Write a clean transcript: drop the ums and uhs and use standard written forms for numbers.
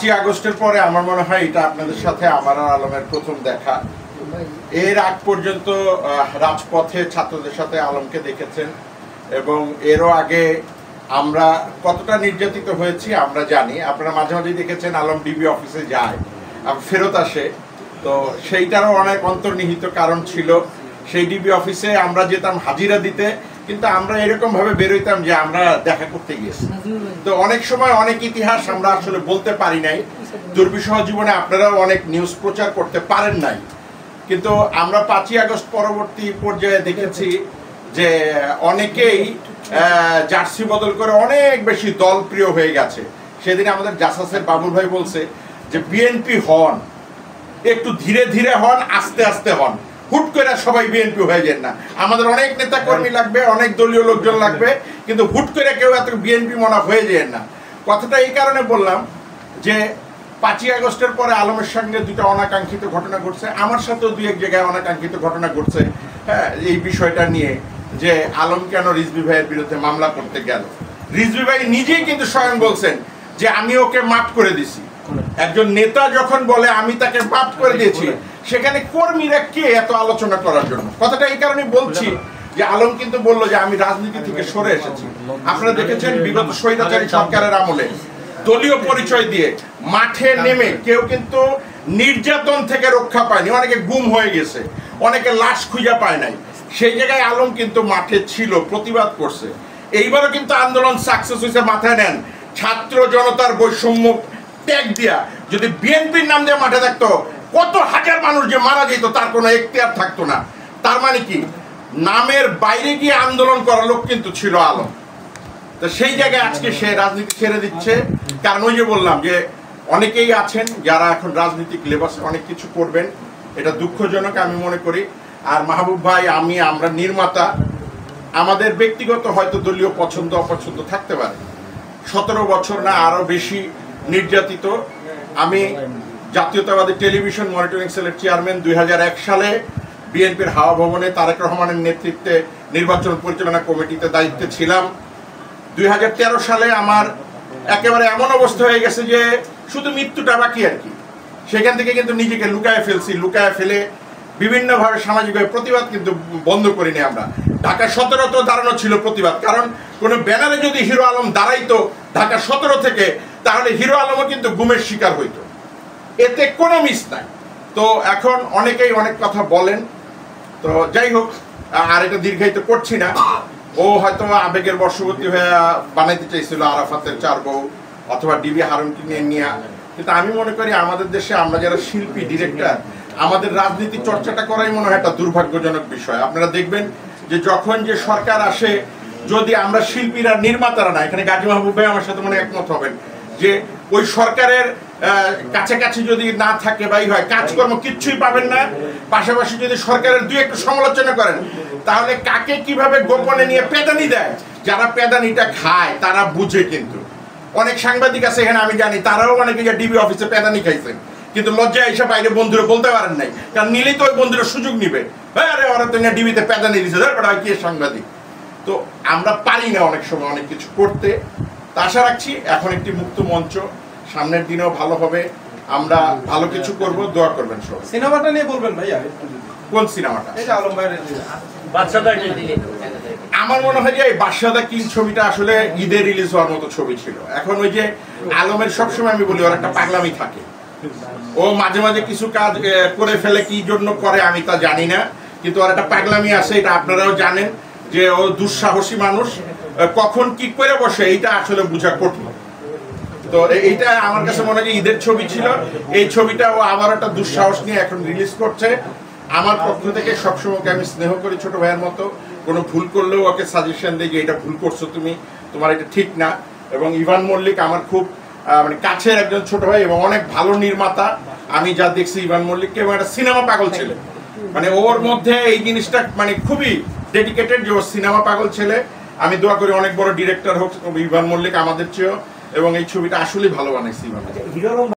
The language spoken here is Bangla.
5ই আগস্টের পরে আমার মনে হয় এটা আপনাদের সাথে আমার আর আলমের প্রথম দেখা। এর আগ পর্যন্ত রাজপথে ছাত্রদের সাথে আলমকে দেখেছেন এবং এরও আগে আমরা কতটা নির্যাতিত হয়েছি আমরা জানি। আপনারা মাঝে মাঝে দেখেছেন আলম ডিবি অফিসে যায়, ফেরত আসে, তো সেইটারও অনেক অন্তর্নিহিত কারণ ছিল। সেই ডিবি অফিসে আমরা যেতাম হাজিরা দিতে, কিন্তু আমরা এরকম ভাবে বেরোইতাম যে আমরা দেখা করতে গিয়েছি। তো অনেক সময় অনেক ইতিহাস আমরা আসলে বলতে পারি নাই, দুর্বিষহ জীবনে আপনারাও অনেক নিউজ প্রচার করতে পারেন নাই। কিন্তু আমরা 5ই আগস্ট পরবর্তী পর্যায়ে দেখেছি যে অনেকেই জার্সি বদল করে অনেক বেশি দলপ্রিয় হয়ে গেছে। সেদিন আমাদের জাসাসের বাবুল ভাই বলছে যে বিএনপি হন, একটু ধীরে ধীরে হন, আস্তে আস্তে হন, হুট করে সবাই বিএনপি হয়ে যান না। আমাদের অনেক নেতা কর্মী লাগবে, অনেক দলীয় লোকজন লাগবে, কিন্তু হুট করে কেউ এত বিএনপি মনে হয়ে যান না। কথাটা এই কারণে বললাম যে 5ই আগস্টের পরে আলমের সঙ্গে দুটো অনাকাঙ্ক্ষিত ঘটনা ঘটছে, আমার সাথেও দুই এক জায়গায় অনাকাঙ্ক্ষিত ঘটনা ঘটছে। হ্যাঁ, এই বিষয়টা নিয়ে যে আলম কেন রিজভী ভাইয়ের বিরুদ্ধে মামলা করতে গেল। রিজভী ভাই নিজেই কিন্তু স্বয়ং বলছেন যে আমি ওকে মাফ করে দিছি। একজন নেতা যখন বলে আমি তাকে মাফ করে দিয়েছি, সেখানে কর্মীরা কে এত আলোচনা করার জন্য? কথাটা এই কারণে বলছি যে আলম কিন্তু বললো যে আমি রাজনীতি থেকে সরে এসেছি। আপনারা দেখেছেন বিগত স্বৈরাচারী সরকারের আমলে দলীয় পরিচয় দিয়ে মাঠে নেমে কেউ কিন্তু নির্যাতন থেকে রক্ষা পায়নি, অনেকে গুম হয়ে গেছে, অনেকে লাশ খুঁজে পায় নাই। সেই জায়গায় আলম কিন্তু মাঠে ছিল, প্রতিবাদ করছে। এইবারও কিন্তু আন্দোলন সাকসেস হয়েছে। মাথায় নেন, ছাত্র জনতার বৈষম্য ট্যাগ দিয়া যদি বিএনপির নাম দিয়ে মাঠে থাকতো, কত হাজার মানুষ যে মারা যেত তার কোনো এখতিয়ার থাকতো না। তার মানে কি, নামের বাইরে গিয়ে আন্দোলন করার লোক কিন্তু ছিল আলম। তো সেই জায়গায় আজকে সে রাজনীতি ছেড়ে দিচ্ছে। কারণ ওই যে বললাম যে অনেকেই আছেন যারা এখন রাজনৈতিক লেবাসে অনেক কিছু করবেন, এটা দুঃখজনক আমি মনে করি। আর মাহবুব ভাই, আমরা নির্মাতা, আমাদের ব্যক্তিগত হয়তো দলীয় পছন্দ অপছন্দ থাকতে পারে। 17 বছর না আরো বেশি নির্যাতিত। আমি জাতীয়তাবাদী টেলিভিশন মনিটরিং সেলের চেয়ারম্যান। 2001 সালে বিএনপির হাওয়া ভবনে তারেক রহমানের নেতৃত্বে নির্বাচন পরিচালনা কমিটিতে দায়িত্বে ছিলাম। 2013 সালে আমার একেবারে এমন অবস্থা হয়ে গেছে যে শুধু মৃত্যুটা বাকি আর কি। সেখান থেকে কিন্তু নিজেকে লুকায় ফেলে বিভিন্নভাবে সামাজিকভাবে প্রতিবাদ কিন্তু বন্ধ করিনি আমরা। ঢাকা 17 তো দাঁড়ানো ছিল প্রতিবাদ, কারণ কোনো ব্যানারে যদি হিরো আলম দাঁড়াইতো ঢাকা 17 থেকে, তাহলে হিরো আলমও কিন্তু গুমের শিকার হইতো, এতে কোনো মিস নাই। তো এখন অনেকেই অনেক কথা বলেন, তো যাই হোক, আর এটা দীর্ঘায়িত করছি না। ও হয়তো আবেগের বশবর্তী হয়ে বানাইতে চাইছিল আরাফাতের 4 বউ অথবা ডিবি হারুনকে নিয়ে। কিন্তু আমি মনে করি আমাদের দেশে আমরা যারা শিল্পী, ডিরেক্টর, আমাদের রাজনীতি চর্চাটা করাই মনে হয় একটা দুর্ভাগ্যজনক বিষয়। আপনারা দেখবেন যে যখন যে সরকার আসে, যদি আমরা শিল্পীরা, নির্মাতারা না, এখানে গাজী মাহবুব ভাই আমার সাথে মনে একমত হবেন যে ওই সরকারের কাছাকাছি যদি না থাকে বা হয়, কাজকর্ম কিচ্ছুই পাবেন না। পাশাপাশি যদি সরকারের দুই একটু সমালোচনা করেন, তাহলে কাকে কিভাবে গোপনে নিয়ে পেদানি দেয়, যারা পেদানিটা খায় তারা বুঝে। কিন্তু অনেক সাংবাদিক আছে এখানে, আমি জানি তারাও অনেকে ডিবি অফিসে পেদানি খাইছেন, কিন্তু লজ্জা এসে বাইরে বন্ধুরা বলতে পারেন নাই, কারণ নিলেই তো ওই বন্ধুরা সুযোগ নিবে, আরে ওরা তো ডিবিতে পেদানি দিচ্ছে, কি সাংবাদিক। তো আমরা পারি না অনেক সময় অনেক কিছু করতে। তা আশা রাখছি এখন একটি মুক্ত মঞ্চ, সামনের দিনেও ভালো হবে, আমরা ভালো কিছু করব, দোয়া করবেন সবাই। সিনেমাটা নিয়ে বলবেন ভাইয়া। কোন সিনেমাটা? এই যে আলম ভাইয়ের বাদশাদা কিং। আমার মনে হয় যে এই বাদশাদা কিং ছবিটা আসলে ঈদে রিলিজ হওয়ার মতো ছবি ছিল। এখন ওই যে আলমের সবসময় আমি বলি ওর একটা পাগলামি থাকে, ও মাঝে মাঝে কিছু কাজ করে ফেলে, কি জন্য করে আমি তা জানি না, কিন্তু ওর একটা পাগলামি আছে, এটা আপনারাও জানেন যে ও দুঃসাহসী মানুষ, কখন কি করে বসে এইটা আসলে বোঝা কঠিন। তো এইটা আমার কাছে মনে হয় ঈদের ছবি ছিল, এই ছবিটা ও আবার একটা দুঃসাহস নিয়ে এখন রিলিজ করছে। আমার পক্ষ থেকে সবসময় আমি স্নেহ করি ছোট ভাইয়ের মতো, কোনো ভুল করলেও ওকে সাজেশন দিই যে এটা ভুল করছো তুমি, তোমার এটা ঠিক না। এবং ইভান মল্লিক আমার খুব মানে কাছের একজন ছোট ভাই এবং অনেক ভালো নির্মাতা। আমি যা দেখছি ইভান মল্লিককে, এবং একটা সিনেমা পাগল ছেলে, মানে ওর মধ্যে এই জিনিসটা মানে খুবই ডেডিকেটেড যে ও সিনেমা পাগল ছেলে। আমি দোয়া করি অনেক বড় ডিরেক্টর হোক ইভান মল্লিক আমাদের চেয়েও, এবং এই ছবিটা আসলেই ভালো বানাইছে ইভান।